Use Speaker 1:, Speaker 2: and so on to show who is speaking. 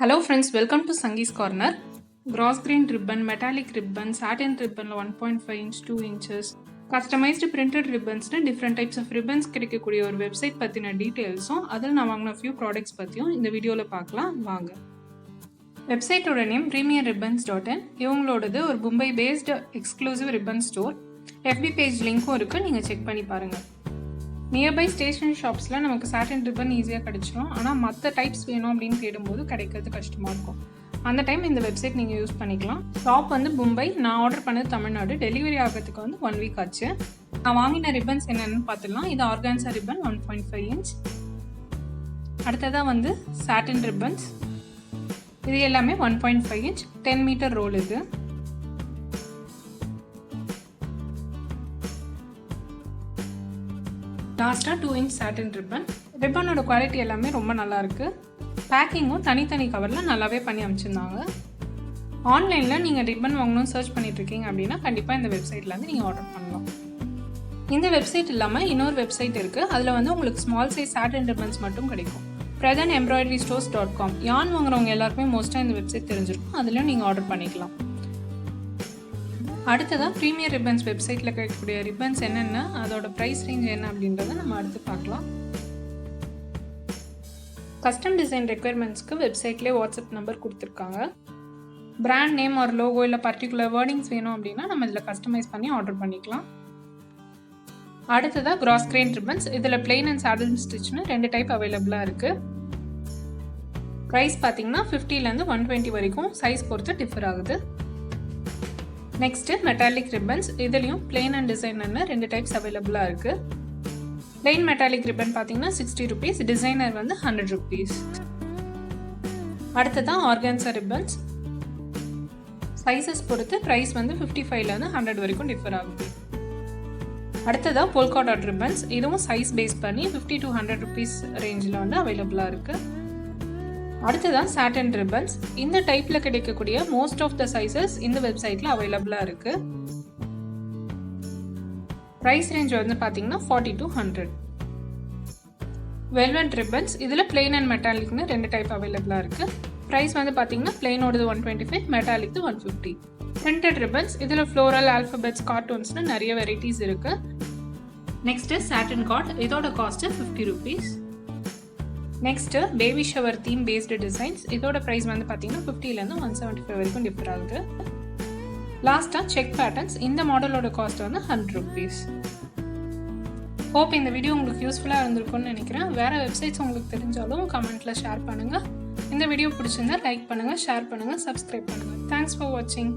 Speaker 1: Hello friends, welcome to Sangee's Corner. Gross grain ribbon, metallic ribbon, satin ribbon 1.5 inch, 2 inches, customized printed ribbons different types of ribbons கிடைக்கக்கூடிய ஒரு website பத்தின டீடைல்ஸும் அதில் நான் வாங்கின few products பத்தியும் இந்த வீடியோவில் பார்க்கலாம் வாங்க. வெப்சைட்டோட நேம் premierribbons.in. இவங்களோடது ஒரு Mumbai based exclusive ribbon store. FB page லிங்க்கும் இருக்குது, நீங்கள் செக் பண்ணி பாருங்கள். நியர்பை ஸ்டேஷனரி ஷாப்ஸில் நமக்கு சாட்டின் ரிப்பன் ஈஸியாக கிடச்சிரும். ஆனால் மற்ற டைப்ஸ் வேணும் அப்படின்னு தேடும்போது கிடைக்கிறது கஷ்டமாக இருக்கும். அந்த டைம் இந்த வெப்சைட் நீங்கள் யூஸ் பண்ணிக்கலாம். ஷாப் மும்பை, நான் ஆர்டர் பண்ணது தமிழ்நாடு. டெலிவரி ஆகிறதுக்கு 1 வீக் ஆச்சு. நான் வாங்கின ரிப்பன்ஸ் என்னென்னு பார்த்துடலாம். இது ஆர்கான்சா ரிப்பன் 1.5 inch. அடுத்ததாக சாட்டின் ரிப்பன்ஸ். இது எல்லாமே 1.5 inch 10 மீட்டர் ரோல். இது லாஸ்ட்டாக 2 inch சாட்டின் ரிப்பன். ரிப்பனோட குவாலிட்டி எல்லாமே ரொம்ப நல்லாயிருக்கு. பேக்கிங்கும் தனித்தனி கவரில் நல்லாவே பண்ணி அமைச்சிருந்தாங்க. ஆன்லைனில் நீங்கள் ரிப்பன் வாங்கணும்னு சர்ச் பண்ணிட்டுருக்கீங்க அப்படின்னா கண்டிப்பாக இந்த வெப்சைட்லேருந்து நீங்கள் ஆர்டர் பண்ணலாம். இந்த வெப்சைட் இல்லாமல் இன்னொரு வெப்சைட் இருக்குது. அதில் உங்களுக்கு ஸ்மால் சைஸ் சாட்டின் ரிப்பன்ஸ் மட்டும் கிடைக்கும். presentembrioderystores.com. யான் வாங்குறவங்க எல்லாருக்குமே மோஸ்ட்டாக இந்த வெப்சைட் தெரிஞ்சிருக்கும். அதில் நீங்கள் ஆர்டர் பண்ணிக்கலாம். அடுத்ததாக ப்ரீமியர் ரிப்பன்ஸ் வெப்சைட்டில் கிடைக்கக்கூடிய ரிப்பன்ஸ் என்னென்ன, அதோட ப்ரைஸ் ரேஞ்ச் என்ன அப்படின்றத நம்ம அடுத்து பார்க்கலாம். கஸ்டம் டிசைன் ரெக்குயர்மெண்ட்ஸ்க்கு வெப்சைட்லேயே வாட்ஸ்அப் நம்பர் கொடுத்துருக்காங்க. பிராண்ட் நேம் ஒரு லோகோ இல்லை பர்டிகுலர் வேர்டிங்ஸ் வேணும் அப்படின்னா நம்ம இதில் கஸ்டமைஸ் பண்ணி ஆர்டர் பண்ணிக்கலாம். அடுத்ததாக கிராஸ் கிரெயின் ரிப்பன்ஸ். இதில் பிளெயின் அண்ட் சாடில் ஸ்டிச்னு 2 டைப் அவைலபிளாக இருக்குது. ப்ரைஸ் பார்த்தீங்கன்னா 50லேருந்து 120 வரைக்கும் சைஸ் பொறுத்து டிஃபர் ஆகுது. Next metallic ribbons. இதுலேயும் பிளெயின் அண்ட் டிசைனர்னு 2 டைப்ஸ் அவைலபிளாக இருக்குது. பிளெயின் மெட்டாலிக் ரிப்பன் பார்த்தீங்கன்னா 60 rupees, டிசைனர் 100 rupees. அடுத்ததான் ஆர்கான்சா ரிப்பன்ஸ். சைஸஸ் பொறுத்து ப்ரைஸ் 55லேருந்து 100 வரைக்கும் டிஃபர் ஆகுது. அடுத்ததாக போல்கா டாட் ரிப்பன்ஸ். இதுவும் சைஸ் பேஸ் பண்ணி 50 to 100 rupees ரேஞ்சில் அவைலபிளாக இருக்குது. அடுத்ததான் சாட்டின் ரிப்பன்ஸ். இந்த டைப்பில் கிடைக்கக்கூடிய மோஸ்ட் ஆஃப் த சைஸஸ் இந்த வெப்சைட்டில் அவைலபிளாக இருக்குது. ப்ரைஸ் ரேஞ்ச் பார்த்தீங்கன்னா 40 to 100. Velvet ribbons. இதில் பிளெயின் அண்ட் மெட்டாலிக்னு 2 டைப் அவைலபிளாக இருக்குது. ப்ரைஸ் பார்த்தீங்கன்னா பிளெயினோடது 125, மெட்டாலிக் 150. Printed ribbons. இதில் ஃப்ளோரல், ஆல்ஃபபெட்ஸ், கார்ட்டூன்ஸ்னு நிறைய வெரைட்டிஸ் இருக்குது. நெக்ஸ்ட்டு சாட்டின் கார்ட். இதோட cost 50 rupees. Next baby shower theme based designs. இதோட ப்ரைஸ் பார்த்தீங்கன்னா 50லேருந்து 175 வரைக்கும் டிஃபர் ஆகுது. லாஸ்ட்டாக செக் பேட்டர்ன்ஸ். இந்த மாடலோட காஸ்ட் 100 rupees. ஹோப் இந்த வீடியோ உங்களுக்கு யூஸ்ஃபுல்லாக இருந்திருக்கும்னு நினைக்கிறேன். வேறு வெப்சைட்ஸ் உங்களுக்கு தெரிஞ்சாலும் கமெண்ட்டில் ஷேர் பண்ணுங்கள். இந்த வீடியோ பிடிச்சிருந்தா லைக் பண்ணுங்கள், ஷேர் பண்ணுங்கள், சப்ஸ்கிரைப் பண்ணுங்கள். தேங்க்ஸ் ஃபார் வாட்சிங்.